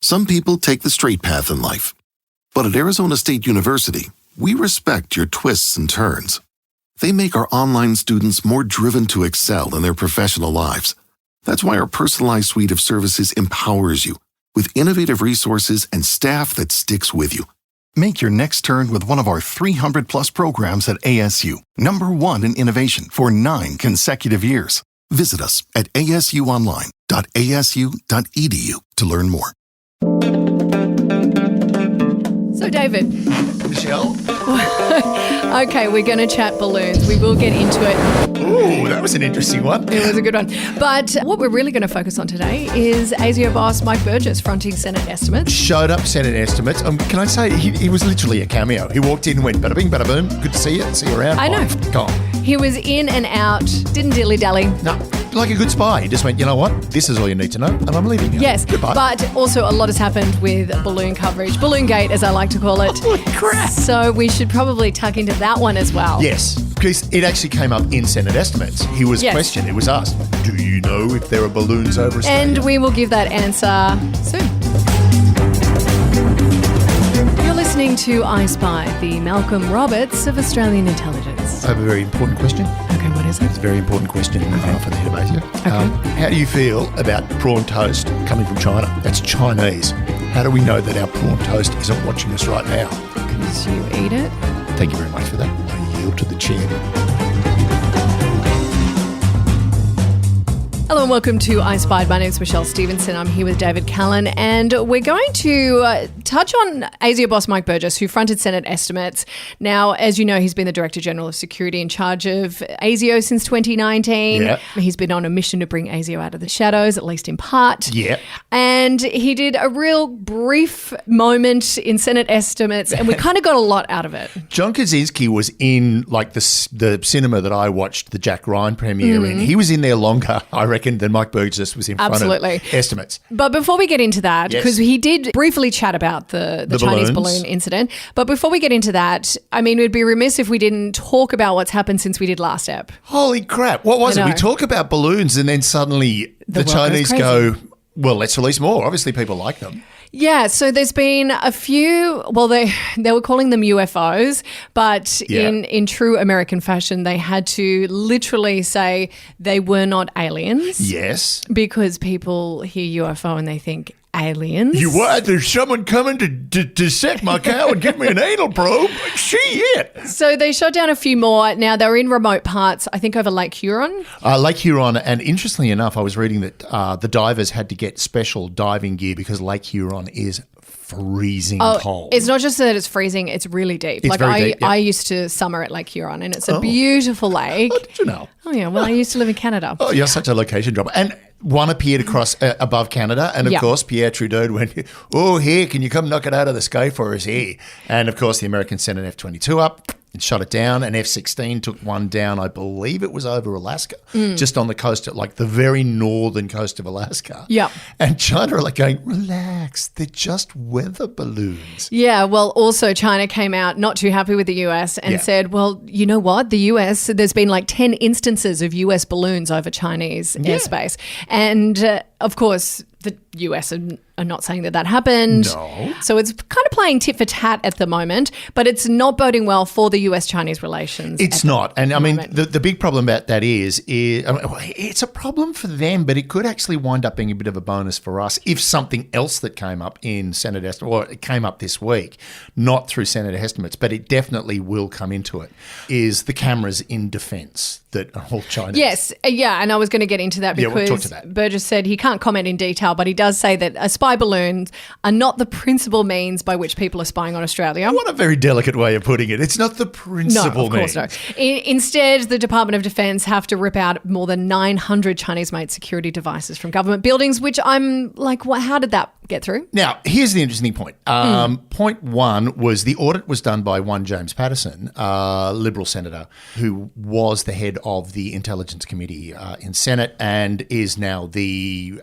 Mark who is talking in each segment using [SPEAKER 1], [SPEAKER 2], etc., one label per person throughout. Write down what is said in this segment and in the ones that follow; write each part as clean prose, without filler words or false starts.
[SPEAKER 1] Some people take the straight path in life. But at Arizona State University, we respect your twists and turns. They make our online students more driven to excel in their professional lives. That's why our personalized suite of services empowers you with innovative resources and staff that sticks with you. Make your next turn with one of our 300-plus programs at ASU, #1 in innovation for 9 consecutive years. Visit us at asuonline.asu.edu to learn more.
[SPEAKER 2] So, David.
[SPEAKER 3] Michelle?
[SPEAKER 2] Okay, we're going to chat balloons. We will get into it.
[SPEAKER 3] Ooh, that was an interesting one.
[SPEAKER 2] It was a good one. But what we're really going to focus on today is ASIO boss Mike Burgess fronting Senate estimates.
[SPEAKER 3] Showed up Senate estimates. Can I say, he was literally a cameo. He walked in and went, bada bing, bada boom. Good to see you. See you around.
[SPEAKER 2] I know.
[SPEAKER 3] Gone.
[SPEAKER 2] He was in and out, didn't dilly-dally.
[SPEAKER 3] No, like a good spy. He just went, you know what? This is all you need to know, and I'm leaving you.
[SPEAKER 2] Yes,
[SPEAKER 3] Goodbye.
[SPEAKER 2] but also a lot has happened with balloon coverage. Balloon gate, as I like to call it.
[SPEAKER 3] Holy crap.
[SPEAKER 2] So we should probably tuck into that one as well.
[SPEAKER 3] Yes, because it actually came up in Senate estimates. He was questioned. It was asked, do you know if there are balloons over Australia?
[SPEAKER 2] And we will give that answer soon. You're listening to I Spy, the Malcolm Roberts of Australian intelligence.
[SPEAKER 3] I have a very important question.
[SPEAKER 2] Okay, what is it?
[SPEAKER 3] It's a very important question for the head of ASIO. How do you feel about prawn toast coming from China? That's Chinese. How do we know that our prawn toast isn't watching us right now?
[SPEAKER 2] Because you eat it.
[SPEAKER 3] Thank you very much for that. I yield to the chair.
[SPEAKER 2] Hello and welcome to I Spied. My name's Michelle Stevenson. I'm here with David Callan, and we're going to touch on ASIO boss Mike Burgess, who fronted Senate estimates. Now, as you know, he's been the Director General of Security in charge of ASIO since 2019.
[SPEAKER 3] Yeah.
[SPEAKER 2] He's been on a mission to bring ASIO out of the shadows, at least in part.
[SPEAKER 3] Yeah.
[SPEAKER 2] And he did a real brief moment in Senate estimates, and we kind of got a lot out of it.
[SPEAKER 3] John Krasinski was in like the cinema that I watched the Jack Ryan premiere in. He was in there longer, I reckon, than Mike Burgess was in front of estimates.
[SPEAKER 2] But before we get into that, because he did briefly chat about the Chinese balloon incident, but before we get into that, I mean, we'd be remiss if we didn't talk about what's happened since we did last ep.
[SPEAKER 3] Holy crap. What was it? We talk about balloons and then suddenly the Chinese go, well, let's release more. Obviously, people like them.
[SPEAKER 2] Yeah, so there's been a few, well, they were calling them UFOs, but in true American fashion, they had to literally say they were not aliens.
[SPEAKER 3] Yes.
[SPEAKER 2] Because people hear UFO and they think aliens.
[SPEAKER 3] You what? There's someone coming to dissect my cow and give me an anal probe? Shit.
[SPEAKER 2] So they shot down a few more. Now, they were in remote parts, I think over Lake Huron.
[SPEAKER 3] Lake Huron, and interestingly enough, I was reading that the divers had to get special diving gear because Lake Huron is freezing cold.
[SPEAKER 2] It's not just that it's freezing, it's really deep.
[SPEAKER 3] It's very deep, yeah.
[SPEAKER 2] I used to summer at Lake Huron, and it's a beautiful lake.
[SPEAKER 3] How did you know?
[SPEAKER 2] Oh, yeah. Well, I used to live in Canada.
[SPEAKER 3] Oh, you're such a location dropper. And one appeared across above Canada, and of course Pierre Trudeau went, oh, here, can you come knock it out of the sky for us here? And of course the Americans sent an F-22 up and shot it down. An F-16 took one down, I believe it was over Alaska, just on the coast, at like the very northern coast of Alaska.
[SPEAKER 2] Yeah.
[SPEAKER 3] And China are like going, relax, they're just weather balloons.
[SPEAKER 2] Yeah, well, also China came out not too happy with the US and said, well, you know what? The US, there's been like 10 instances of US balloons over Chinese airspace. And of course, the US are not saying that happened.
[SPEAKER 3] No.
[SPEAKER 2] So it's kind of playing tit for tat at the moment, but it's not boding well for the US-Chinese relations.
[SPEAKER 3] It's not. And I mean, the big problem about that is it's a problem for them, but it could actually wind up being a bit of a bonus for us if something else that came up in Senate estimates, or it came up this week, not through Senate estimates, but it definitely will come into it, is the cameras in defence that are all Chinese.
[SPEAKER 2] Yes, yeah, and I was going to get into that because
[SPEAKER 3] we'll talk to that.
[SPEAKER 2] Burgess said he can't comment in detail, but he does say that spy balloons are not the principal means by which people are spying on Australia.
[SPEAKER 3] What a very delicate way of putting it. It's not the principal means.
[SPEAKER 2] No, of course not. Instead, the Department of Defence have to rip out more than 900 Chinese-made security devices from government buildings, which I'm like, how did that get through?
[SPEAKER 3] Now, here's the interesting point. Point one was the audit was done by one James Patterson, Liberal senator, who was the head of the Intelligence Committee in Senate and is now the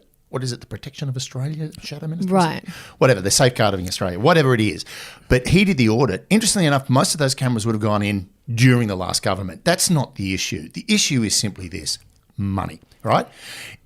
[SPEAKER 3] Protection of Australia Shadow Minister?
[SPEAKER 2] Right.
[SPEAKER 3] Whatever, the Safeguarding Australia, whatever it is. But he did the audit. Interestingly enough, most of those cameras would have gone in during the last government. That's not the issue. The issue is simply this. money, right?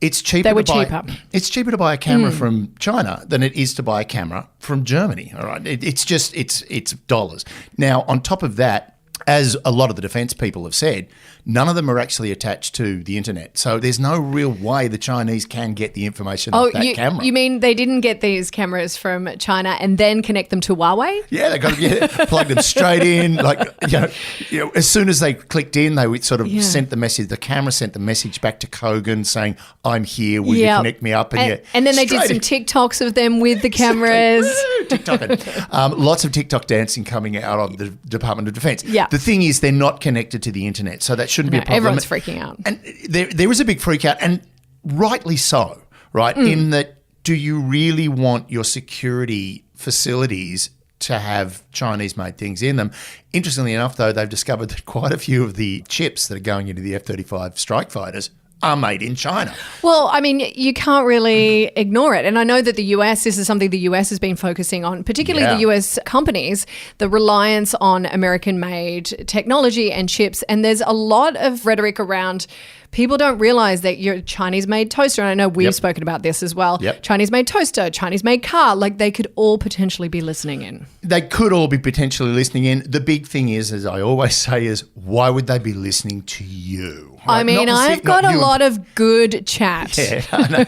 [SPEAKER 3] It's cheaper.
[SPEAKER 2] They were
[SPEAKER 3] to buy,
[SPEAKER 2] cheaper.
[SPEAKER 3] It's cheaper to buy a camera from China than it is to buy a camera from Germany. All right, it's dollars. Now, on top of that, as a lot of the defence people have said, none of them are actually attached to the internet. So there's no real way the Chinese can get the information off that camera.
[SPEAKER 2] You mean they didn't get these cameras from China and then connect them to Huawei?
[SPEAKER 3] Yeah, they got to plug them straight in. Like, as soon as they clicked in, they would sort of sent the message. The camera sent the message back to Kogan saying, "I'm here. Will you connect me up?"
[SPEAKER 2] And then they did some TikToks of them with the cameras.
[SPEAKER 3] TikToking. Lots of TikTok dancing coming out of the Department of Defence.
[SPEAKER 2] Yeah.
[SPEAKER 3] The thing is, they're not connected to the internet, so that shouldn't be a problem.
[SPEAKER 2] Everyone's freaking out.
[SPEAKER 3] And there was a big freak out, and rightly so, right? In that, do you really want your security facilities to have Chinese-made things in them? Interestingly enough, though, they've discovered that quite a few of the chips that are going into the F-35 strike fighters are made in China.
[SPEAKER 2] Well, I mean, you can't really ignore it. And I know that this is something the US has been focusing on, particularly the US companies, the reliance on American-made technology and chips. And there's a lot of rhetoric around people don't realize that you're Chinese-made toaster. And I know we've spoken about this as well. Chinese-made toaster, Chinese-made car, like they could all potentially be listening in.
[SPEAKER 3] They could all be potentially listening in. The big thing is, as I always say, is why would they be listening to you? Right?
[SPEAKER 2] I mean, I've got a lot of good chat.
[SPEAKER 3] Yeah, I know.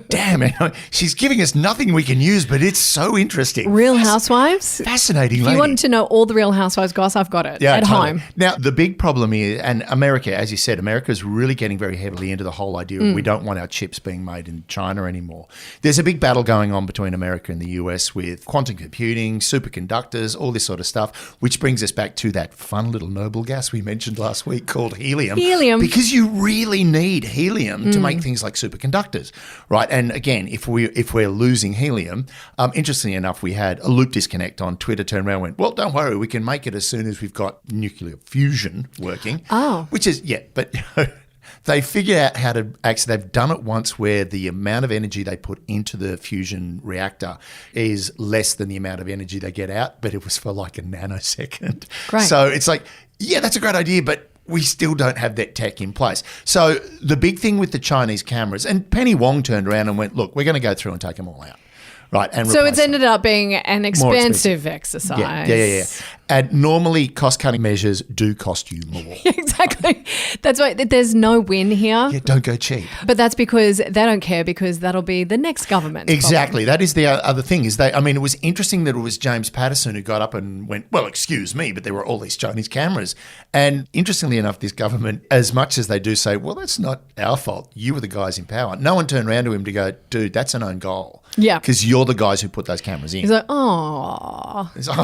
[SPEAKER 3] Damn it. She's giving us nothing we can use, but it's so interesting.
[SPEAKER 2] Real Housewives?
[SPEAKER 3] Fascinating
[SPEAKER 2] If
[SPEAKER 3] lady.
[SPEAKER 2] you want to know all the Real Housewives goss, I've got it at home.
[SPEAKER 3] Now, the big problem is, and America, as you said, America's really getting very heavily into the whole idea of we don't want our chips being made in China anymore. There's a big battle going on between America and the US with quantum computing, superconductors, all this sort of stuff, which brings us back to that fun little noble gas we mentioned last week called helium. Because you really need helium to make things like superconductors, right? And again, if we're losing helium, interestingly enough, we had a loop disconnect on Twitter turned around and went, well, don't worry, we can make it as soon as we've got nuclear fusion working.
[SPEAKER 2] Oh.
[SPEAKER 3] Which is, but they figured out how to actually, they've done it once where the amount of energy they put into the fusion reactor is less than the amount of energy they get out, but it was for like a nanosecond.
[SPEAKER 2] Great.
[SPEAKER 3] So it's like, yeah, that's a great idea, but we still don't have that tech in place. So the big thing with the Chinese cameras, and Penny Wong turned around and went, look, we're going to go through and take them all out. Right, and
[SPEAKER 2] so it's ended up being an expensive exercise.
[SPEAKER 3] Yeah. And normally cost-cutting measures do cost you more.
[SPEAKER 2] Exactly. That's why there's no win here.
[SPEAKER 3] Yeah, don't go cheap.
[SPEAKER 2] But that's because they don't care, because that'll be the next government.
[SPEAKER 3] Exactly. Problem. That is the other thing. It was interesting that it was James Patterson who got up and went, well, excuse me, but there were all these Chinese cameras. And interestingly enough, this government, as much as they do say, well, that's not our fault, you were the guys in power, no one turned around to him to go, dude, that's an own goal.
[SPEAKER 2] Yeah.
[SPEAKER 3] Because you're the guys who put those cameras in.
[SPEAKER 2] He's like, oh.
[SPEAKER 3] He's like,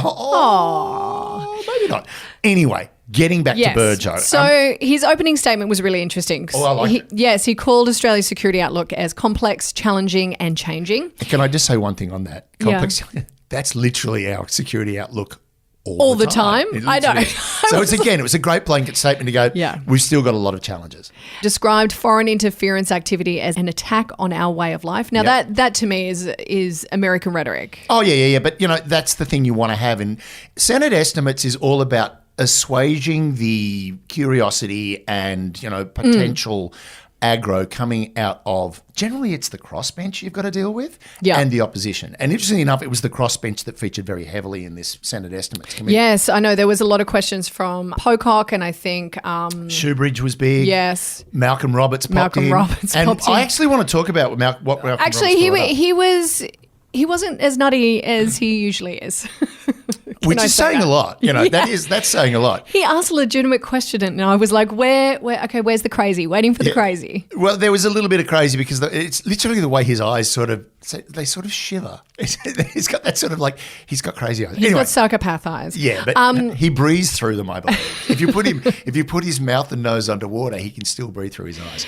[SPEAKER 3] maybe not. Anyway, getting back to Burjo.
[SPEAKER 2] So his opening statement was really interesting.
[SPEAKER 3] Oh, I like it.
[SPEAKER 2] Yes, he called Australia's security outlook as complex, challenging and changing.
[SPEAKER 3] Can I just say one thing on that? Complex. Yeah. That's literally our security outlook
[SPEAKER 2] all the time. I know.
[SPEAKER 3] So it was a great blanket statement to go, we've still got a lot of challenges.
[SPEAKER 2] Described foreign interference activity as an attack on our way of life. Now that to me is American rhetoric.
[SPEAKER 3] Oh, yeah. But, that's the thing you want to have. And Senate estimates is all about assuaging the curiosity and, potential aggro coming out of, generally it's the crossbench you've got to deal with and the opposition. And interestingly enough, it was the crossbench that featured very heavily in this Senate estimates committee.
[SPEAKER 2] Yes, I know. There was a lot of questions from Pocock, and I think
[SPEAKER 3] Shoebridge was big.
[SPEAKER 2] Yes.
[SPEAKER 3] Malcolm Roberts popped in. And I actually want to talk about what Malcolm Roberts
[SPEAKER 2] he wasn't as nutty as he usually is.
[SPEAKER 3] Which is saying a lot. That's saying a lot.
[SPEAKER 2] He asked a legitimate question and I was like, where's the crazy? Waiting for the crazy.
[SPEAKER 3] Well, there was a little bit of crazy because it's literally the way his eyes sort of shiver. He's got that sort of like, he's got crazy eyes.
[SPEAKER 2] He's got psychopath eyes.
[SPEAKER 3] Yeah, but he breathes through them, I believe. If you put his mouth and nose underwater, he can still breathe through his eyes.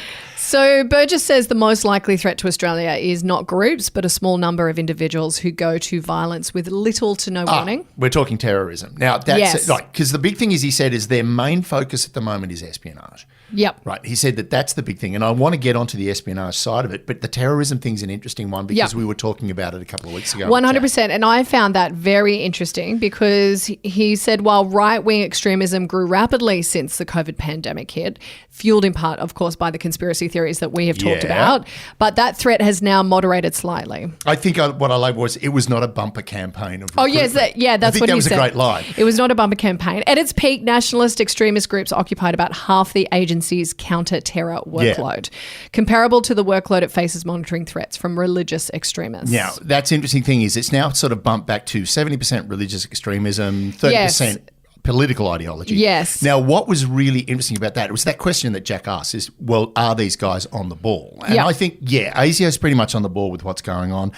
[SPEAKER 2] So Burgess says the most likely threat to Australia is not groups, but a small number of individuals who go to violence with little to no warning.
[SPEAKER 3] We're talking terrorism. Now, that's
[SPEAKER 2] Yes.
[SPEAKER 3] because the big thing is, he said, is their main focus at the moment is espionage.
[SPEAKER 2] Yep.
[SPEAKER 3] Right. He said that that's the big thing. And I want to get onto the espionage side of it, but the terrorism thing's an interesting one because we were talking about it a couple of weeks ago.
[SPEAKER 2] 100%. And I found that very interesting because he said while right-wing extremism grew rapidly since the COVID pandemic hit, fueled in part, of course, by the conspiracy theories that we have talked about, but that threat has now moderated slightly.
[SPEAKER 3] I think what I like was it was not a bumper campaign of recruitment.
[SPEAKER 2] That's what he said.
[SPEAKER 3] I think that was a great line.
[SPEAKER 2] It was not a bumper campaign. At its peak, nationalist extremist groups occupied about half the agency's counter-terror workload, comparable to the workload it faces monitoring threats from religious extremists.
[SPEAKER 3] Now, that's the interesting thing is it's now sort of bumped back to 70% religious extremism, 30% political ideology.
[SPEAKER 2] Yes.
[SPEAKER 3] Now, what was really interesting about that, it was that question that Jack asked is, well, are these guys on the ball? And I think, ASIO's pretty much on the ball with what's going on.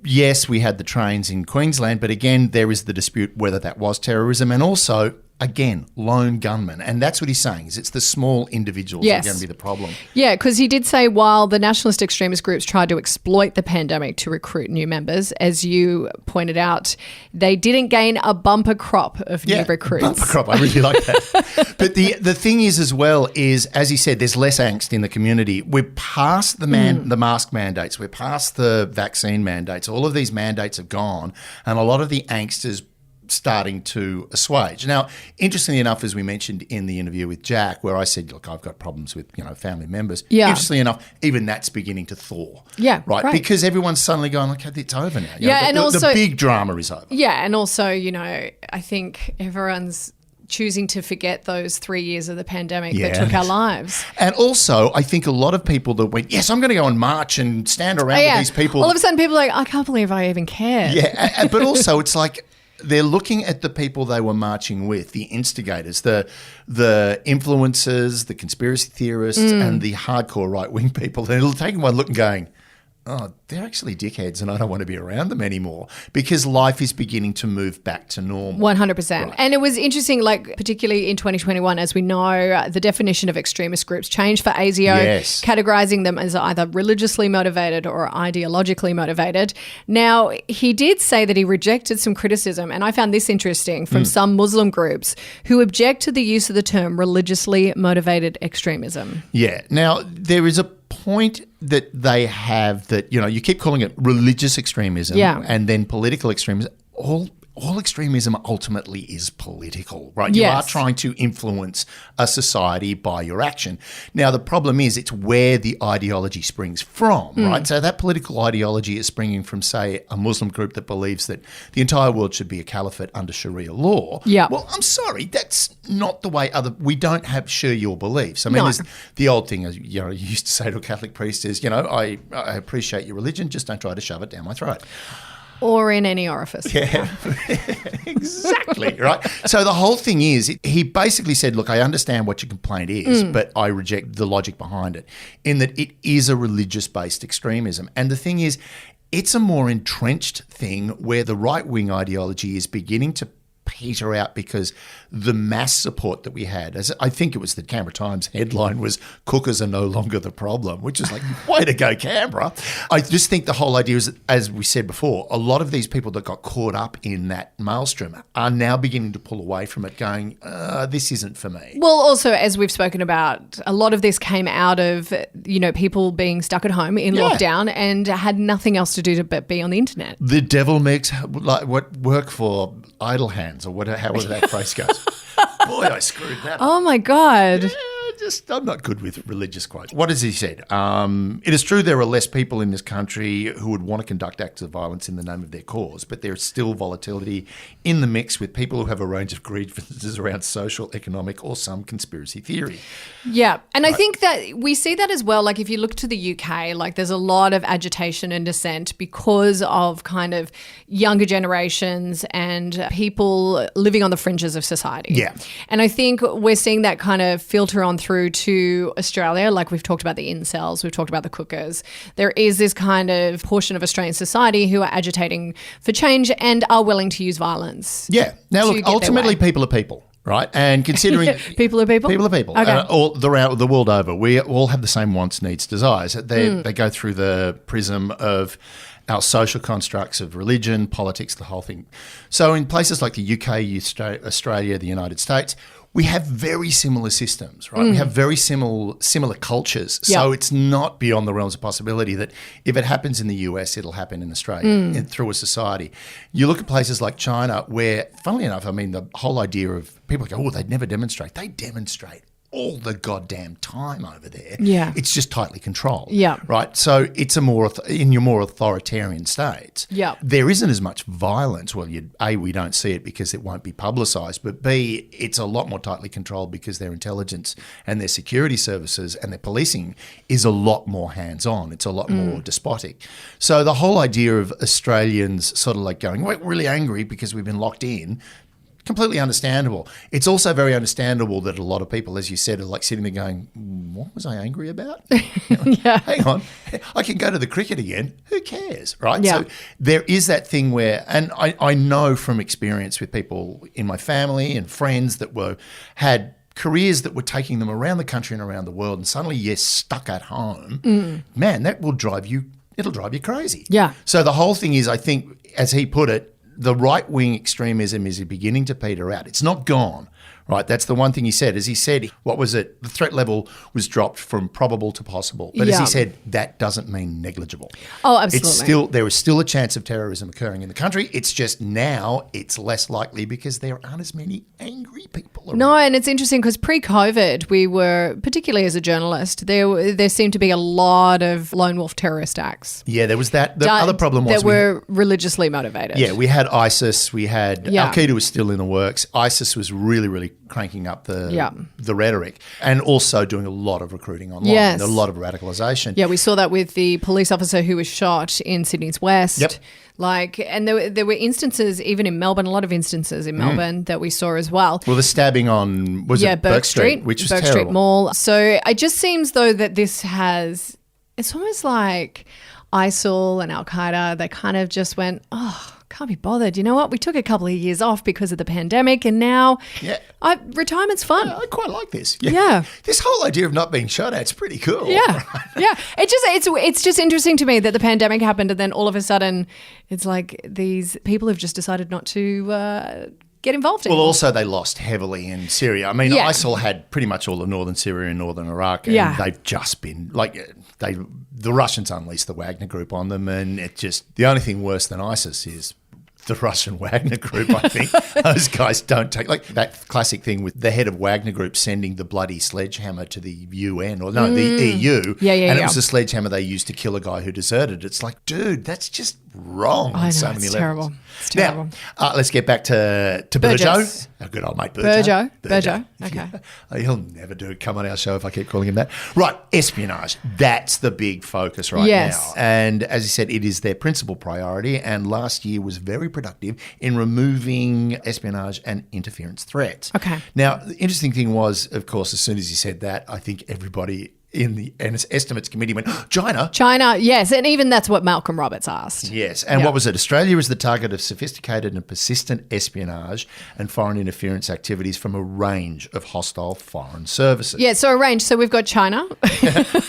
[SPEAKER 3] Yes, we had the trains in Queensland, but again, there is the dispute whether that was terrorism and also, again, lone gunmen. And that's what he's saying, is it's the small individuals that are going to be the problem.
[SPEAKER 2] Yeah, because he did say while the nationalist extremist groups tried to exploit the pandemic to recruit new members, as you pointed out, they didn't gain a bumper crop of new recruits.
[SPEAKER 3] Bumper crop, I really like that. But the thing is as well is, as he said, there's less angst in the community. We're past the mask mandates. We're past the vaccine mandates. All of these mandates have gone and a lot of the angst is starting to assuage. Now, interestingly enough, as we mentioned in the interview with Jack, where I said, look, I've got problems with, family members. Yeah. Interestingly enough, even that's beginning to thaw.
[SPEAKER 2] Yeah.
[SPEAKER 3] Right. Because everyone's suddenly going, look, it's over now.
[SPEAKER 2] Also
[SPEAKER 3] the big drama is over.
[SPEAKER 2] Yeah. And also, I think everyone's choosing to forget those 3 years of the pandemic that took our lives.
[SPEAKER 3] And also, I think a lot of people that went, yes, I'm going to go and march and stand around with these people.
[SPEAKER 2] All of a sudden, people are like, I can't believe I even cared.
[SPEAKER 3] Yeah. But also, it's like, they're looking at the people they were marching with, the instigators, the influencers, the conspiracy theorists, and the hardcore right-wing people. They're taking one look and going, oh, they're actually dickheads and I don't want to be around them anymore because life is beginning to move back to normal.
[SPEAKER 2] 100%.
[SPEAKER 3] Right.
[SPEAKER 2] And it was interesting, particularly in 2021, as we know, the definition of extremist groups changed for ASIO, categorising them as either religiously motivated or ideologically motivated. Now, he did say that he rejected some criticism, and I found this interesting, from some Muslim groups who object to the use of the term religiously motivated extremism.
[SPEAKER 3] Yeah. Now, there is a point that they have that, you keep calling it religious extremism and then political extremism. All extremism ultimately is political, right? You are trying to influence a society by your action. Now, the problem is it's where the ideology springs from, right? So that political ideology is springing from, say, a Muslim group that believes that the entire world should be a caliphate under Sharia law. Yeah. Well, I'm sorry, that's not the way we don't share your beliefs. I mean, there's the old thing, you used to say to a Catholic priest is, I appreciate your religion, just don't try to shove it down my throat.
[SPEAKER 2] Or in any orifice.
[SPEAKER 3] Yeah, exactly, right? So the whole thing is, he basically said, look, I understand what your complaint is, but I reject the logic behind it, in that it is a religious-based extremism. And the thing is, it's a more entrenched thing where the right-wing ideology is beginning to peter out because the mass support that we had, as I think it was the Canberra Times headline was "Cookers are no longer the problem," which is like, way to go, Canberra. I just think the whole idea is, as we said before, a lot of these people that got caught up in that maelstrom are now beginning to pull away from it, going, this isn't for me.
[SPEAKER 2] Well, also, as we've spoken about, a lot of this came out of, people being stuck at home in lockdown and had nothing else to do but be on the internet.
[SPEAKER 3] The devil makes what work for idle hands, or however that phrase goes. Boy, I screwed that up.
[SPEAKER 2] Oh, my God.
[SPEAKER 3] Yeah, I'm not good with religious quotes. What has he said? It is true there are less people in this country who would want to conduct acts of violence in the name of their cause, but there is still volatility in the mix with people who have a range of grievances around social, economic, or some conspiracy theory.
[SPEAKER 2] Yeah, and I think that we see that as well. Like, if you look to the UK, there's a lot of agitation and dissent because of kind of younger generations and people living on the fringes of society.
[SPEAKER 3] Yeah.
[SPEAKER 2] And I think we're seeing that kind of filter on through to Australia. Like, we've talked about the incels, we've talked about the cookers. There is this kind of portion of Australian society who are agitating for change and are willing to use violence.
[SPEAKER 3] Yeah. Now, look, ultimately people are people. right? And considering
[SPEAKER 2] people are people?
[SPEAKER 3] People are people.
[SPEAKER 2] Okay.
[SPEAKER 3] All the world over. We all have the same wants, needs, desires. They go through the prism of our social constructs of religion, politics, the whole thing. So in places like the UK, Australia, the United States, we have very similar systems, right? We have very similar cultures. So it's not beyond the realms of possibility that if it happens in the US, it'll happen in Australia and through a society. You look at places like China where, funnily enough, I mean, the whole idea of people go, oh, they'd never demonstrate. They demonstrate all the goddamn time over there.
[SPEAKER 2] Yeah.
[SPEAKER 3] It's just tightly controlled.
[SPEAKER 2] Yeah.
[SPEAKER 3] Right? So it's in your more authoritarian states.
[SPEAKER 2] Yeah.
[SPEAKER 3] There isn't as much violence. Well, A, we don't see it because it won't be publicised, but B, it's a lot more tightly controlled because their intelligence and their security services and their policing is a lot more hands-on. It's a lot more despotic. So the whole idea of Australians sort of like going, we're really angry because we've been locked in, completely understandable. It's also very understandable that a lot of people, as you said, are like sitting there going, what was I angry about? Hang on, I can go to the cricket again. Who cares, right?
[SPEAKER 2] Yeah.
[SPEAKER 3] So there is that thing where, and I know from experience with people in my family and friends that had careers that were taking them around the country and around the world, and suddenly you're stuck at home. Man, that will drive you, it'll drive you crazy.
[SPEAKER 2] Yeah.
[SPEAKER 3] So the whole thing is, I think, as he put it, the right-wing extremism is beginning to peter out. It's not gone, right? That's the one thing he said. As he said, what was it? The threat level was dropped from probable to possible. But as he said, that doesn't mean negligible.
[SPEAKER 2] Oh, absolutely.
[SPEAKER 3] There is still a chance of terrorism occurring in the country. It's just now it's less likely because there aren't as many angry people around.
[SPEAKER 2] No, and it's interesting because pre-COVID, we were, particularly as a journalist, there seemed to be a lot of lone wolf terrorist acts.
[SPEAKER 3] Yeah, there was that. The other problem was
[SPEAKER 2] that were religiously motivated.
[SPEAKER 3] Yeah, we had ISIS, we had Al-Qaeda was still in the works. ISIS was really, really cranking up the rhetoric and also doing a lot of recruiting online,
[SPEAKER 2] Yes.
[SPEAKER 3] a lot of radicalisation.
[SPEAKER 2] Yeah, we saw that with the police officer who was shot in Sydney's West.
[SPEAKER 3] Yep.
[SPEAKER 2] And there were instances, even in Melbourne, a lot of instances in Melbourne that we saw as well.
[SPEAKER 3] Well, the stabbing on, Burke Street, which was
[SPEAKER 2] Burke
[SPEAKER 3] terrible.
[SPEAKER 2] Street Mall. So it just seems, though, that it's almost like ISIL and Al-Qaeda, they kind of just went, can't be bothered. You know what? We took a couple of years off because of the pandemic, and now retirement's fun.
[SPEAKER 3] I quite like this.
[SPEAKER 2] Yeah.
[SPEAKER 3] This whole idea of not being shot at's pretty cool.
[SPEAKER 2] Yeah. Yeah. It's just interesting to me that the pandemic happened and then all of a sudden it's like these people have just decided not to get involved in.
[SPEAKER 3] Well, also they lost heavily in Syria. I mean, ISIL had pretty much all of northern Syria and northern Iraq, and they've just been the Russians unleashed the Wagner Group on them, and it just, the only thing worse than ISIS is the Russian Wagner Group, I think. Those guys don't take, like that classic thing with the head of Wagner Group sending the bloody sledgehammer to the UN, the EU. And it was the sledgehammer they used to kill a guy who deserted. It's like, dude, that's just wrong on so many levels.
[SPEAKER 2] Terrible. It's terrible.
[SPEAKER 3] Now, let's get back to Burjo. Our good old mate
[SPEAKER 2] Burjo. Okay.
[SPEAKER 3] He'll never come on our show if I keep calling him that. Right, espionage. That's the big focus right now. And as he said, it is their principal priority, and last year was very productive in removing espionage and interference threats.
[SPEAKER 2] Okay.
[SPEAKER 3] Now, the interesting thing was, of course, as soon as he said that, I think everybody in the estimates committee went, China,
[SPEAKER 2] yes. And even that's what Malcolm Roberts asked.
[SPEAKER 3] Yes. And what was it? Australia is the target of sophisticated and persistent espionage and foreign interference activities from a range of hostile foreign services.
[SPEAKER 2] Yeah, so a range. So we've got China.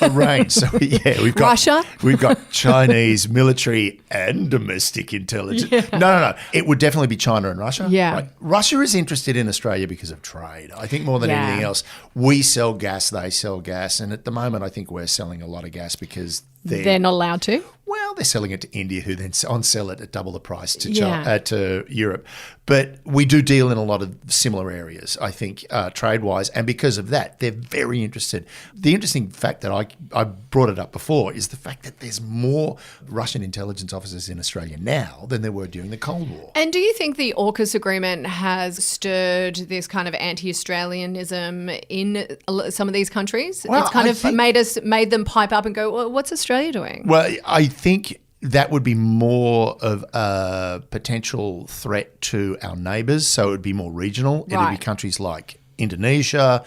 [SPEAKER 3] A range. So, we've got
[SPEAKER 2] Russia.
[SPEAKER 3] We've got Chinese military and domestic intelligence. Yeah. No. It would definitely be China and Russia.
[SPEAKER 2] Yeah.
[SPEAKER 3] Right? Russia is interested in Australia because of trade. I think more than anything else. We sell gas, they sell gas. And at the moment, I think we're selling a lot of gas because
[SPEAKER 2] they're not allowed to.
[SPEAKER 3] Well, they're selling it to India, who then on-sell it at double the price to Europe. But we do deal in a lot of similar areas, I think, trade-wise. And because of that, they're very interested. The interesting fact that I brought it up before is the fact that there's more Russian intelligence officers in Australia now than there were during the Cold War.
[SPEAKER 2] And do you think the AUKUS agreement has stirred this kind of anti-Australianism in some of these countries?
[SPEAKER 3] Well,
[SPEAKER 2] it's kind of made them pipe up and go, well, what's Australia doing?
[SPEAKER 3] Well, I think that would be more of a potential threat to our neighbours, so it would be more regional. It would be countries like Indonesia,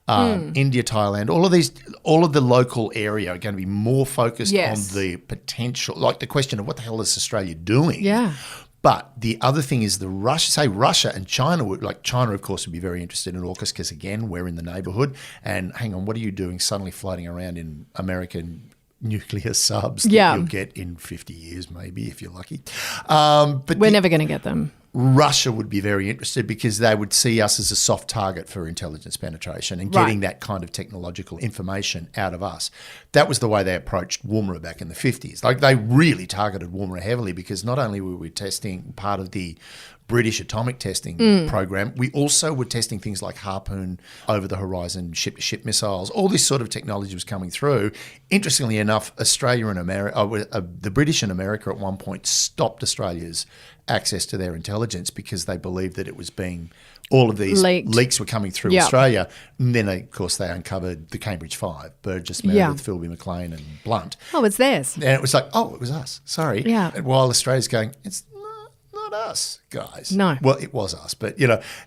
[SPEAKER 3] India, Thailand, all of the local area are going to be more focused on the potential, like the question of what the hell is Australia doing?
[SPEAKER 2] Yeah.
[SPEAKER 3] But the other thing is Russia and China China, of course, would be very interested in AUKUS because, again, we're in the neighbourhood. And hang on, what are you doing suddenly floating around in American nuclear subs that you'll get in 50 years, maybe, if you're lucky? But
[SPEAKER 2] we're never going to get them.
[SPEAKER 3] Russia would be very interested because they would see us as a soft target for intelligence penetration and getting that kind of technological information out of us. That was the way they approached Woomera back in the 50s. Like, they really targeted Woomera heavily because not only were we testing part of the British atomic testing program, we also were testing things like Harpoon, over-the-horizon ship-to-ship missiles. All this sort of technology was coming through. Interestingly enough, Australia and America, the British and America at one point stopped Australia's access to their intelligence because they believed that it was being all of these leaks were coming through Australia. And then, of course, they uncovered the Cambridge Five, Burgess, Meredith, Philby, McLean and Blunt.
[SPEAKER 2] Oh, it's theirs.
[SPEAKER 3] And it was like, oh, it was us. Sorry.
[SPEAKER 2] Yeah.
[SPEAKER 3] And while Australia's going, it's not us, guys.
[SPEAKER 2] No.
[SPEAKER 3] Well, it was us. But,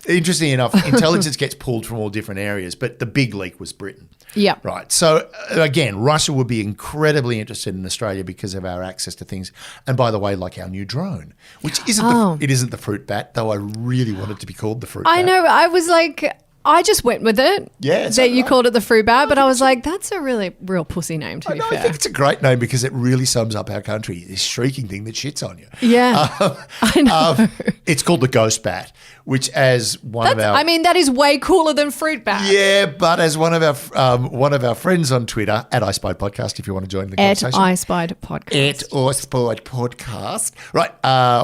[SPEAKER 3] interesting enough, intelligence gets pulled from all different areas, but the big leak was Britain.
[SPEAKER 2] Yeah.
[SPEAKER 3] Right. So, again, Russia would be incredibly interested in Australia because of our access to things. And by the way, like our new drone, which isn't it isn't the fruit bat, though I really want it to be called the fruit bat.
[SPEAKER 2] I know. I was like, I just went with it.
[SPEAKER 3] Yeah.
[SPEAKER 2] That you called it the fruit bat, but I was like, that's a really real pussy name, to be fair.
[SPEAKER 3] I think it's a great name because it really sums up our country, this shrieking thing that shits on you.
[SPEAKER 2] Yeah. I know.
[SPEAKER 3] It's called the ghost bat, which as one of our...
[SPEAKER 2] I mean, that is way cooler than fruit bat.
[SPEAKER 3] Yeah, but as one of our friends on Twitter, at iSpied Podcast, if you want to join the conversation.
[SPEAKER 2] At iSpied Podcast.
[SPEAKER 3] At iSpied Podcast. Right.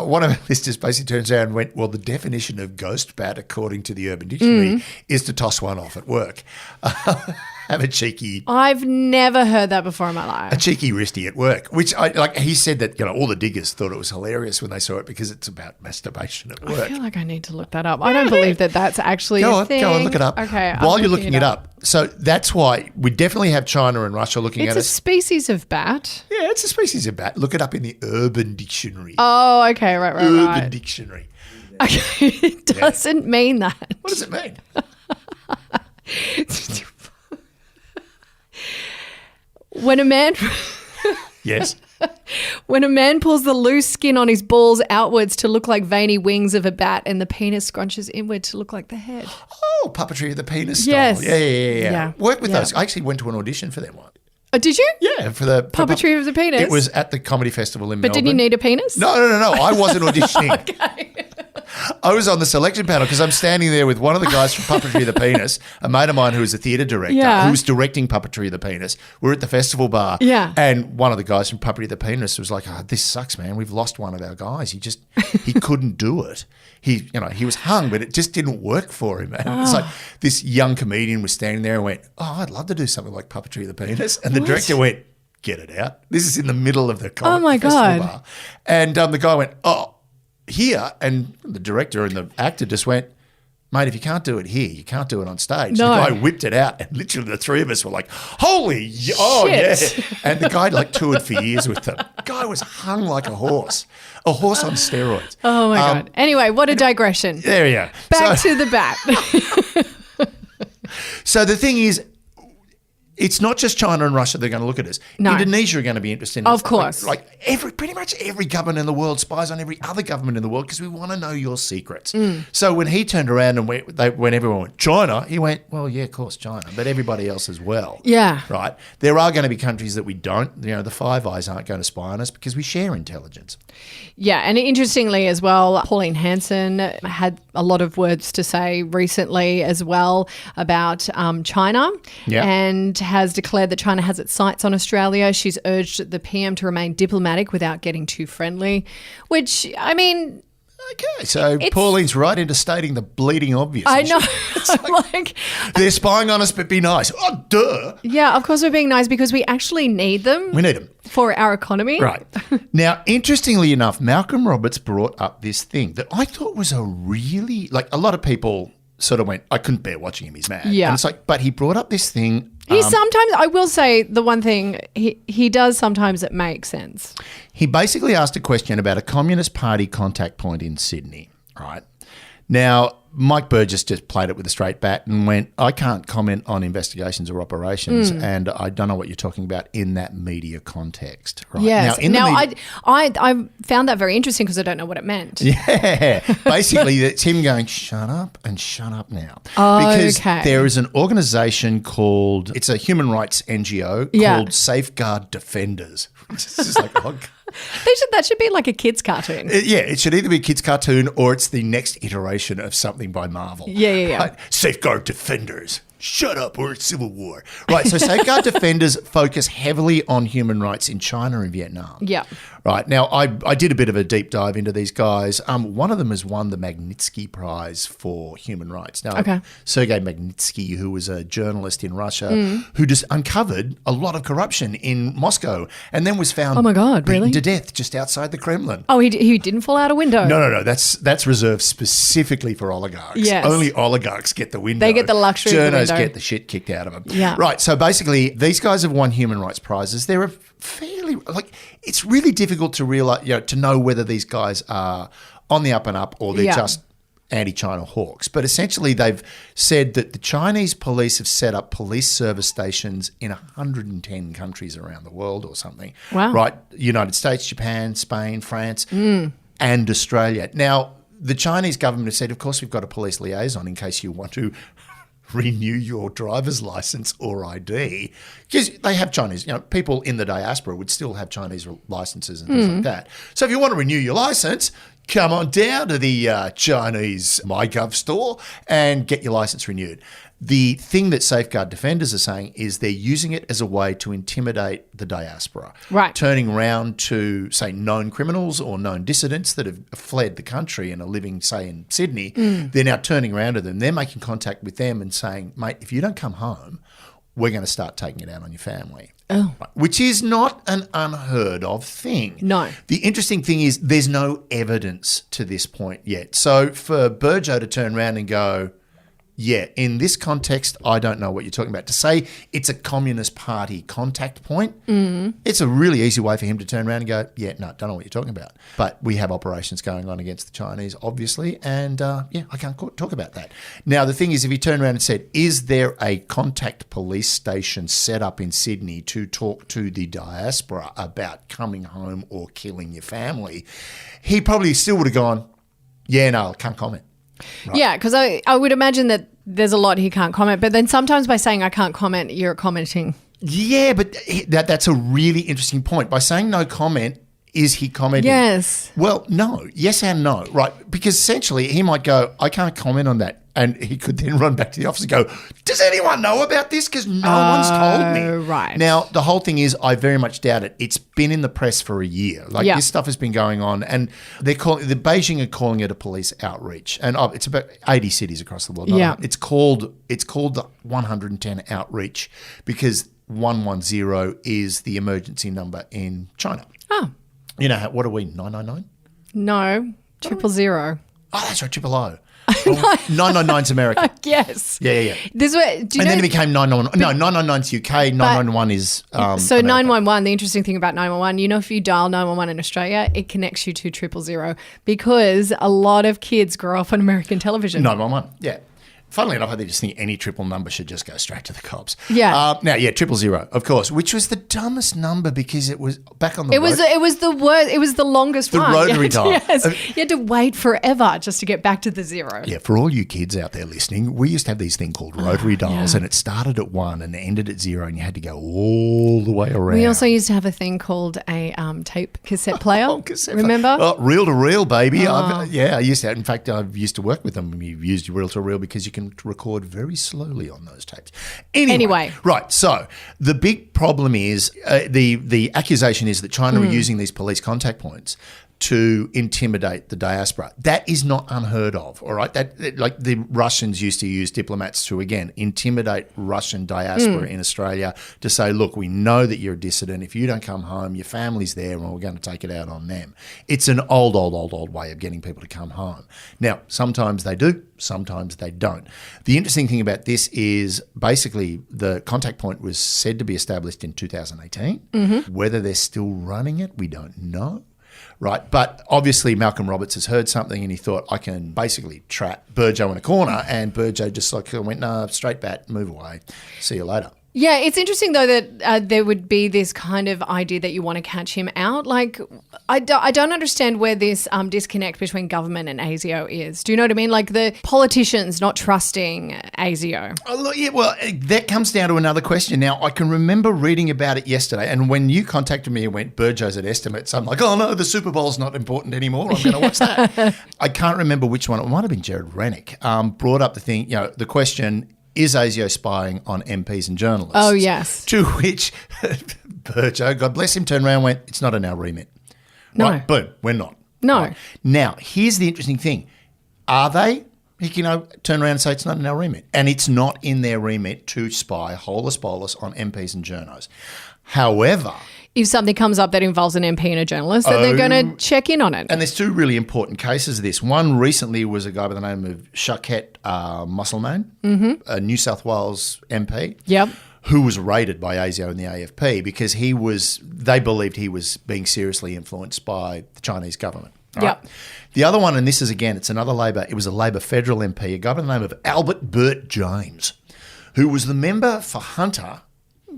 [SPEAKER 3] One of our listeners basically turns around and went, well, the definition of ghost bat, according to the Urban Dictionary, is to toss one off at work. Have a cheeky...
[SPEAKER 2] I've never heard that before in my life.
[SPEAKER 3] A cheeky wristy at work, which he said that, all the diggers thought it was hilarious when they saw it because it's about masturbation at work.
[SPEAKER 2] I feel like I need to look that up. I don't believe that that's actually a thing.
[SPEAKER 3] Go on, look it up.
[SPEAKER 2] Okay.
[SPEAKER 3] While you're looking it up. So that's why we definitely have China and Russia looking at us.
[SPEAKER 2] It's a species of bat.
[SPEAKER 3] Yeah, it's a species of bat. Look it up in the Urban Dictionary.
[SPEAKER 2] Oh, okay. Right.
[SPEAKER 3] Urban Dictionary.
[SPEAKER 2] Okay. It doesn't mean that.
[SPEAKER 3] What does it mean?
[SPEAKER 2] When a man...
[SPEAKER 3] Yes.
[SPEAKER 2] When a man pulls the loose skin on his balls outwards to look like veiny wings of a bat and the penis scrunches inward to look like the head.
[SPEAKER 3] Oh, puppetry of the penis style.
[SPEAKER 2] Yes.
[SPEAKER 3] Yeah. Worked with those. I actually went to an audition for that one.
[SPEAKER 2] Oh, did you?
[SPEAKER 3] Yeah, for the...
[SPEAKER 2] Puppetry of the penis?
[SPEAKER 3] It was at the Comedy Festival in Melbourne.
[SPEAKER 2] But did you need a penis?
[SPEAKER 3] No. I wasn't auditioning.
[SPEAKER 2] Okay.
[SPEAKER 3] I was on the selection panel because I'm standing there with one of the guys from Puppetry of the Penis, a mate of mine who was a theatre director who was directing Puppetry of the Penis. We're at the festival bar.
[SPEAKER 2] Yeah.
[SPEAKER 3] And one of the guys from Puppetry of the Penis was like, oh, this sucks, man. We've lost one of our guys. He couldn't do it. He was hung, but it just didn't work for him. And it's like this young comedian was standing there and went, oh, I'd love to do something like Puppetry of the Penis. And the director went, get it out. This is in the middle of the festival bar. And the guy went, oh, here, and the director and the actor just went, mate, if you can't do it here, you can't do it on stage.
[SPEAKER 2] No.
[SPEAKER 3] The guy whipped it out, and literally the three of us were like, holy, oh yeah. And the guy toured for years with them. The guy was hung like a horse on steroids.
[SPEAKER 2] Oh my God. Anyway, what a digression.
[SPEAKER 3] There you go.
[SPEAKER 2] Back to the bat.
[SPEAKER 3] So the thing is, it's not just China and Russia that are going to look at us.
[SPEAKER 2] No.
[SPEAKER 3] Indonesia are going to be interested in
[SPEAKER 2] Of course.
[SPEAKER 3] Pretty much every government in the world spies on every other government in the world because we want to know your secrets. So when he turned around and when everyone went, China, he went, well, yeah, of course, China, but everybody else as well.
[SPEAKER 2] Yeah.
[SPEAKER 3] Right? There are going to be countries that we don't, the Five Eyes aren't going to spy on us because we share intelligence.
[SPEAKER 2] Yeah, and interestingly as well, Pauline Hanson had a lot of words to say recently as well about China and has declared that China has its sights on Australia. She's urged the PM to remain diplomatic without getting too friendly, which, I mean...
[SPEAKER 3] Okay, so Pauline's right into stating the bleeding obvious.
[SPEAKER 2] I know.
[SPEAKER 3] It's they're spying on us, but be nice. Oh, duh.
[SPEAKER 2] Yeah, of course we're being nice because we actually need them.
[SPEAKER 3] We need them.
[SPEAKER 2] For our economy.
[SPEAKER 3] Right. Now, interestingly enough, Malcolm Roberts brought up this thing that I thought was a really... a lot of people sort of went, I couldn't bear watching him, he's mad.
[SPEAKER 2] Yeah.
[SPEAKER 3] And it's but he brought up this thing...
[SPEAKER 2] He sometimes, I will say the one thing, he does sometimes it makes sense.
[SPEAKER 3] He basically asked a question about a Communist Party contact point in Sydney, right? Now, Mike Burgess just played it with a straight bat and went, I can't comment on investigations or operations, and I don't know what you're talking about in that media context. Right?
[SPEAKER 2] Yes. I found that very interesting because I don't know what it meant.
[SPEAKER 3] Yeah. Basically, it's him going, shut up and shut up now.
[SPEAKER 2] Oh,
[SPEAKER 3] because
[SPEAKER 2] okay.
[SPEAKER 3] there is an organisation called, it's a human rights NGO called Safeguard Defenders. It's just like, oh,
[SPEAKER 2] That should be like a kid's cartoon.
[SPEAKER 3] it should either be a kid's cartoon or it's the next iteration of something by Marvel.
[SPEAKER 2] Yeah.
[SPEAKER 3] Right? Safeguard Defenders. Shut up, we're at civil war. Right, so Safeguard Defenders focus heavily on human rights in China and Vietnam.
[SPEAKER 2] Yeah.
[SPEAKER 3] Right, now I did a bit of a deep dive into these guys. One of them has won the Magnitsky Prize for human rights. Now, Sergei Magnitsky, who was a journalist in Russia, who just uncovered a lot of corruption in Moscow and then was found beaten to death just outside the Kremlin.
[SPEAKER 2] Oh, he didn't fall out a window?
[SPEAKER 3] No, that's reserved specifically for oligarchs.
[SPEAKER 2] Yes.
[SPEAKER 3] Only oligarchs get the window.
[SPEAKER 2] They get the luxury of the window.
[SPEAKER 3] Get the shit kicked out of them.
[SPEAKER 2] Yeah.
[SPEAKER 3] Right. So basically, these guys have won human rights prizes. They're a fairly it's really difficult to realize, to know whether these guys are on the up and up or they're just anti-China hawks. But essentially, they've said that the Chinese police have set up police service stations in 110 countries around the world or something.
[SPEAKER 2] Wow.
[SPEAKER 3] Right. United States, Japan, Spain, France, and Australia. Now, the Chinese government has said, of course, we've got a police liaison in case you want to renew your driver's license or ID, because they have Chinese, people in the diaspora would still have Chinese licenses and things like that. So if you want to renew your license, come on down to the Chinese MyGov store and get your license renewed. The thing that Safeguard Defenders are saying is they're using it as a way to intimidate the diaspora.
[SPEAKER 2] Right.
[SPEAKER 3] Turning around to, say, known criminals or known dissidents that have fled the country and are living, say, in Sydney. They're now turning around to them. They're making contact with them and saying, mate, if you don't come home, we're going to start taking it out on your family.
[SPEAKER 2] Oh.
[SPEAKER 3] Which is not an unheard of thing.
[SPEAKER 2] No.
[SPEAKER 3] The interesting thing is there's no evidence to this point yet. So for Burjo to turn around and go, yeah, in this context, I don't know what you're talking about. To say it's a Communist Party contact point, it's a really easy way for him to turn around and go, yeah, no, don't know what you're talking about. But we have operations going on against the Chinese, obviously, and I can't talk about that. Now, the thing is, if he turned around and said, is there a contact police station set up in Sydney to talk to the diaspora about coming home or killing your family, he probably still would have gone, yeah, no, I can't comment. Right.
[SPEAKER 2] Yeah, because I would imagine that there's a lot he can't comment. But then sometimes by saying I can't comment, you're commenting.
[SPEAKER 3] Yeah, but that's a really interesting point. By saying no comment, is he commenting?
[SPEAKER 2] Yes.
[SPEAKER 3] Well, no. Yes and no, right? Because essentially he might go, I can't comment on that. And he could then run back to the office and go, does anyone know about this? Because no one's told me.
[SPEAKER 2] Right.
[SPEAKER 3] Now, the whole thing is, I very much doubt it. It's been in the press for a year. This stuff has been going on. And the Beijing are calling it a police outreach. And it's about 80 cities across the world. It's called the 110 outreach because 110 is the emergency number in China.
[SPEAKER 2] Oh.
[SPEAKER 3] You know, what are we, 999?
[SPEAKER 2] No, 000.
[SPEAKER 3] Oh, that's right, 000. 999's America.
[SPEAKER 2] Yes.
[SPEAKER 3] Yeah.
[SPEAKER 2] This way, do you
[SPEAKER 3] then it became 911. No, 999's UK. 911 is
[SPEAKER 2] so
[SPEAKER 3] America.
[SPEAKER 2] 911. The interesting thing about 911, if you dial 911 in Australia, it connects you to 000 because a lot of kids grow up on American television.
[SPEAKER 3] 911. Yeah. Funnily enough, I just think any triple number should just go straight to the cops.
[SPEAKER 2] Yeah.
[SPEAKER 3] Now, 000, of course, which was the dumbest number because it was back on the
[SPEAKER 2] It was the worst. It was the longest one.
[SPEAKER 3] The rotary dial.
[SPEAKER 2] Yes. You had to wait forever just to get back to the zero.
[SPEAKER 3] Yeah, for all you kids out there listening, we used to have these thing called rotary dials and it started at 1 and ended at 0 and you had to go all the way around.
[SPEAKER 2] We also used to have a thing called a tape cassette player. Remember?
[SPEAKER 3] Oh, reel to reel, baby. I used to. In fact, I've used to work with them. We used reel to reel because you can record very slowly on those tapes. Anyway. Right. So the big problem is the accusation is that China are using these police contact points to intimidate the diaspora. That is not unheard of, all right? That like the Russians used to use diplomats to, again, intimidate Russian diaspora in Australia to say, look, we know that you're a dissident. If you don't come home, your family's there and we're going to take it out on them. It's an old way of getting people to come home. Now, sometimes they do, sometimes they don't. The interesting thing about this is basically the contact point was said to be established in 2018. Whether they're still running it, we don't know. right? But obviously Malcolm Roberts has heard something and he thought, I can basically trap Burjo in a corner, and Burjo just like went, no, straight bat, move away, see you later.
[SPEAKER 2] Yeah, it's interesting, though, that there would be this kind of idea that you want to catch him out. Like, I don't understand where this disconnect between government and ASIO is. Do you know what I mean? Like the politicians not trusting ASIO.
[SPEAKER 3] Oh, look, yeah, well, that comes down to another question. Now, I can remember reading about it yesterday, and when you contacted me and went, Burjo's at estimates, I'm like, oh, no, the Super Bowl's not important anymore. I'm going to watch that. I can't remember which one. It might have been Jared Rennick, brought up the thing, the question, is ASIO spying on MPs and journalists?
[SPEAKER 2] Oh, yes.
[SPEAKER 3] To which Burjo, God bless him, turned around and went, it's not in our remit.
[SPEAKER 2] No.
[SPEAKER 3] Right, boom, we're not.
[SPEAKER 2] No.
[SPEAKER 3] Right. Now, here's the interesting thing. Are they? He can turn around and say it's not in our remit. And it's not in their remit to spy holus bolus on MPs and journos. However,
[SPEAKER 2] if something comes up that involves an MP and a journalist, then they're going to check in on it.
[SPEAKER 3] And there's two really important cases of this. One recently was a guy by the name of Shaukat Musselman, a New South Wales MP, who was raided by ASIO and the AFP because they believed he was being seriously influenced by the Chinese government. Right?
[SPEAKER 2] Yep.
[SPEAKER 3] The other one, and this is again, it's another Labor, it was a Labor federal MP, a guy by the name of Albert Burt James, who was the member for Hunter,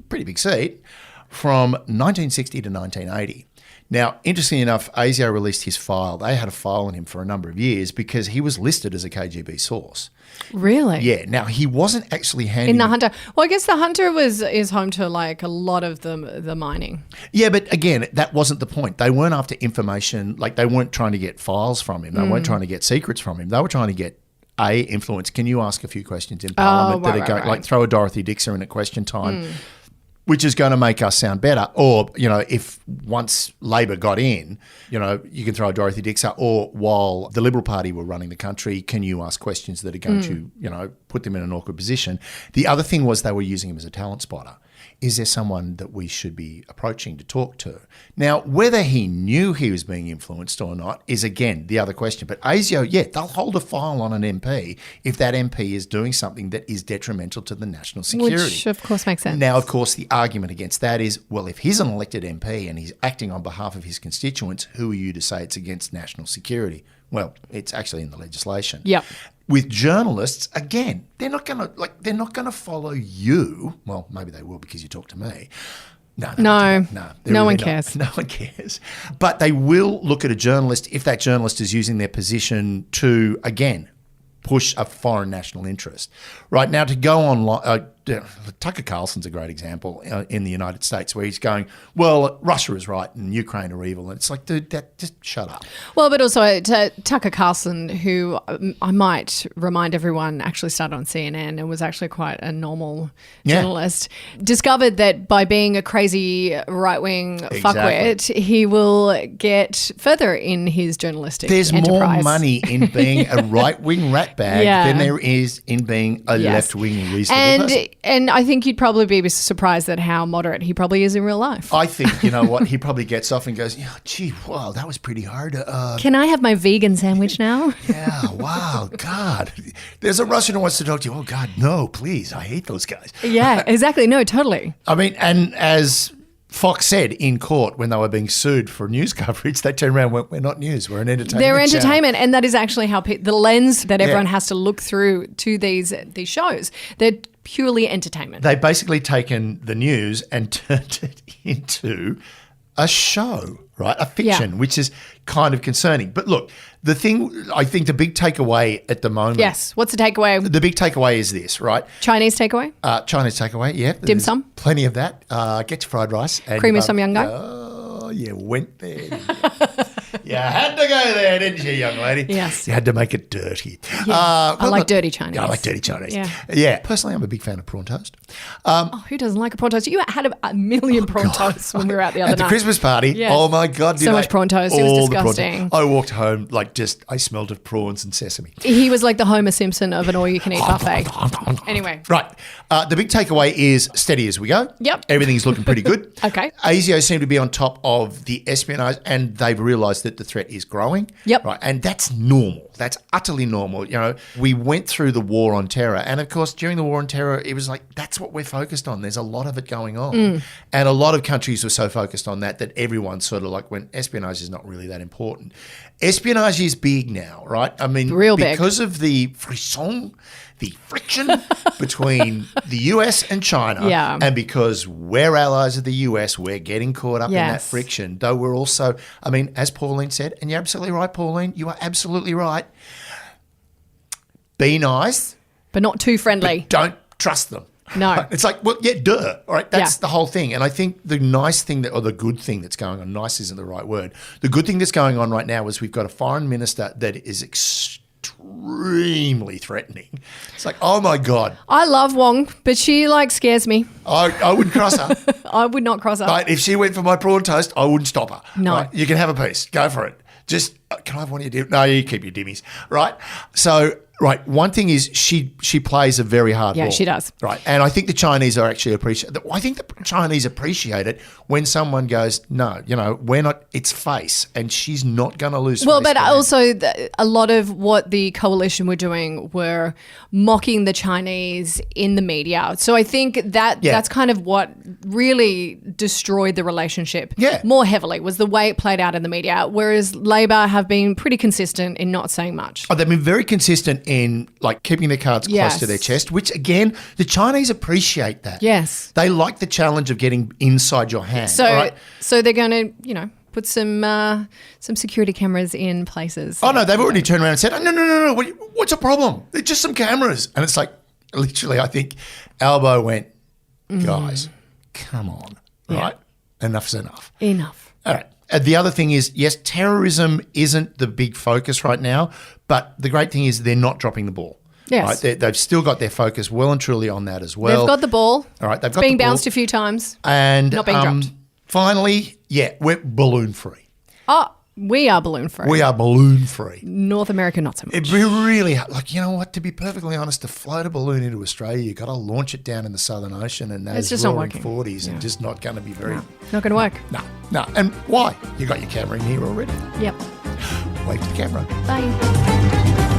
[SPEAKER 3] pretty big seat, from 1960 to 1980. Now, interestingly enough, ASIO released his file. They had a file on him for a number of years because he was listed as a KGB source.
[SPEAKER 2] Really?
[SPEAKER 3] Yeah. Now, he wasn't actually handing...
[SPEAKER 2] In the Hunter. Well, I guess the Hunter is home to like a lot of the mining.
[SPEAKER 3] Yeah, but again, that wasn't the point. They weren't after information. Like, they weren't trying to get files from him. They weren't trying to get secrets from him. They were trying to get influence. Can you ask a few questions in Parliament
[SPEAKER 2] right.
[SPEAKER 3] like throw a Dorothy Dixer in at question time? Which is going to make us sound better. Or, if once Labor got in, you can throw a Dorothy Dixer, or while the Liberal Party were running the country, can you ask questions that are going to, put them in an awkward position? The other thing was they were using him as a talent spotter. Is there someone that we should be approaching to talk to? Now, whether he knew he was being influenced or not is, again, the other question. But ASIO, they'll hold a file on an MP if that MP is doing something that is detrimental to the national security.
[SPEAKER 2] Which, of course, makes sense.
[SPEAKER 3] Now, of course, the argument against that is, well, if he's an elected MP and he's acting on behalf of his constituents, who are you to say it's against national security? Well, it's actually in the legislation.
[SPEAKER 2] Yep.
[SPEAKER 3] With journalists, again, they're not going to follow you. Well, maybe they will because you talk to me. No one cares. No one cares. But they will look at a journalist if that journalist is using their position to, again, push a foreign national interest. Right now, to go online, Tucker Carlson's a great example in the United States where he's going, well, Russia is right and Ukraine are evil. And it's like, dude, just shut up.
[SPEAKER 2] Well, but also Tucker Carlson, who I might remind everyone actually started on CNN and was actually quite a normal journalist, discovered that by being a crazy right-wing fuckwit, he will get further in his journalistic enterprise.
[SPEAKER 3] There's more money in being a right-wing ratbag than there is in being a left-wing reasonable person.
[SPEAKER 2] And I think you'd probably be surprised at how moderate he probably is in real life.
[SPEAKER 3] I think, you know what, he probably gets off and goes, gee, wow, that was pretty hard.
[SPEAKER 2] Can I have my vegan sandwich now?
[SPEAKER 3] Yeah, wow, God. There's a Russian who wants to talk to you. Oh, God, no, please. I hate those guys.
[SPEAKER 2] Yeah, exactly. No, totally.
[SPEAKER 3] I mean, and as Fox said in court when they were being sued for news coverage, they turned around and went, we're not news, we're an entertainment
[SPEAKER 2] They're
[SPEAKER 3] channel.
[SPEAKER 2] entertainment, and that is actually how the lens that everyone has to look through to these shows. They're purely entertainment.
[SPEAKER 3] They've basically taken the news and turned it into a show, right? A fiction, which is kind of concerning. But look, the thing, I think the big takeaway at the moment.
[SPEAKER 2] Yes. What's the takeaway?
[SPEAKER 3] The big takeaway is this, right?
[SPEAKER 2] Chinese takeaway?
[SPEAKER 3] Chinese takeaway, yeah.
[SPEAKER 2] Dim sum?
[SPEAKER 3] Plenty of that. Get your fried rice. And,
[SPEAKER 2] creamy Tom Yum Goong?
[SPEAKER 3] Oh, you went there. You had to go there, didn't you, young lady?
[SPEAKER 2] Yes.
[SPEAKER 3] You had to make it dirty.
[SPEAKER 2] Yeah. I like dirty Chinese.
[SPEAKER 3] Yeah, I like dirty Chinese. Yeah. Personally, I'm a big fan of prawn toast.
[SPEAKER 2] Who doesn't like a prawn toast? You had a million prawn toasts when we were out the other night.
[SPEAKER 3] At the Christmas party. Yes. Oh, my God.
[SPEAKER 2] So much prawn toast. It was disgusting.
[SPEAKER 3] I walked home I smelled of prawns and sesame.
[SPEAKER 2] He was like the Homer Simpson of an all-you-can-eat buffet. Anyway.
[SPEAKER 3] Right. The big takeaway is steady as we go.
[SPEAKER 2] Yep.
[SPEAKER 3] Everything's looking pretty good.
[SPEAKER 2] Okay.
[SPEAKER 3] ASIO seem to be on top of the espionage, and they've realised that the threat is growing.
[SPEAKER 2] Yep.
[SPEAKER 3] Right. And that's normal. That's utterly normal. You know, we went through the war on terror. And of course, during the war on terror, it was like, that's what we're focused on. There's a lot of it going on. And a lot of countries were so focused on that everyone sort of like went, espionage is not really that important. Espionage is big now, right? I mean,
[SPEAKER 2] Real big.
[SPEAKER 3] because of the friction between the US and China,
[SPEAKER 2] Yeah.
[SPEAKER 3] and because we're allies of the US, we're getting caught up in that
[SPEAKER 2] Yes.
[SPEAKER 3] friction. Though we're also, I mean, as Pauline said, and you're absolutely right, Pauline, you are absolutely right. Be nice,
[SPEAKER 2] But not too friendly.
[SPEAKER 3] don't trust them.
[SPEAKER 2] No.
[SPEAKER 3] It's like, well, yeah, duh. All right, that's
[SPEAKER 2] Yeah.
[SPEAKER 3] the whole thing. And I think the nice thing or the good thing that's going on, nice isn't the right word. The good thing that's going on right now is we've got a foreign minister that is extremely threatening. It's like, oh my God,
[SPEAKER 2] I love Wong, but she scares me.
[SPEAKER 3] I wouldn't cross her.
[SPEAKER 2] I would not cross her.
[SPEAKER 3] Right, if she went for my prawn toast, I wouldn't stop her.
[SPEAKER 2] No.
[SPEAKER 3] Right, you can have a piece. Go for it. Just, can I have one of your dimmies? No, you keep your dimmies. Right? So, right, one thing is she plays a very hard ball.
[SPEAKER 2] Yeah, she does.
[SPEAKER 3] Right. And I think the Chinese are actually I think the Chinese appreciate it when someone goes, no, we're not, it's face, and she's not going to lose
[SPEAKER 2] Well,
[SPEAKER 3] face
[SPEAKER 2] but
[SPEAKER 3] to that.
[SPEAKER 2] also a lot of what the coalition were doing were mocking the Chinese in the media. So I think that's kind of what really destroyed the relationship more heavily, was the way it played out in the media, whereas Labor have been pretty consistent in not saying much.
[SPEAKER 3] Oh, they've been very consistent in keeping their cards close to their chest, which again, the Chinese appreciate that.
[SPEAKER 2] Yes.
[SPEAKER 3] They like the challenge of getting inside your hand.
[SPEAKER 2] So,
[SPEAKER 3] right?
[SPEAKER 2] so they're going to, put some security cameras in places.
[SPEAKER 3] Oh, no, they've already turned around and said, no, what's the problem? They're just some cameras. And it's like, literally, I think Albo went, guys, come on, right? Enough's enough.
[SPEAKER 2] Enough.
[SPEAKER 3] All right. The other thing is, yes, terrorism isn't the big focus right now, but the great thing is they're not dropping the ball.
[SPEAKER 2] Yes.
[SPEAKER 3] Right? They've still got their focus well and truly on that as well.
[SPEAKER 2] They've got the ball.
[SPEAKER 3] All right,
[SPEAKER 2] It's being bounced a few times.
[SPEAKER 3] And
[SPEAKER 2] not being dropped.
[SPEAKER 3] Finally, we're balloon free.
[SPEAKER 2] Oh, we are balloon free.
[SPEAKER 3] We are balloon free.
[SPEAKER 2] North America, not so much.
[SPEAKER 3] It'd be really you know what? To be perfectly honest, to float a balloon into Australia, you got to launch it down in the Southern Ocean, and
[SPEAKER 2] It's
[SPEAKER 3] those
[SPEAKER 2] just not
[SPEAKER 3] roaring
[SPEAKER 2] working.
[SPEAKER 3] 40s and just not going to be very.
[SPEAKER 2] Not going to work.
[SPEAKER 3] No. And why? You got your camera in here already.
[SPEAKER 2] Yep.
[SPEAKER 3] Wave to the camera.
[SPEAKER 2] Bye.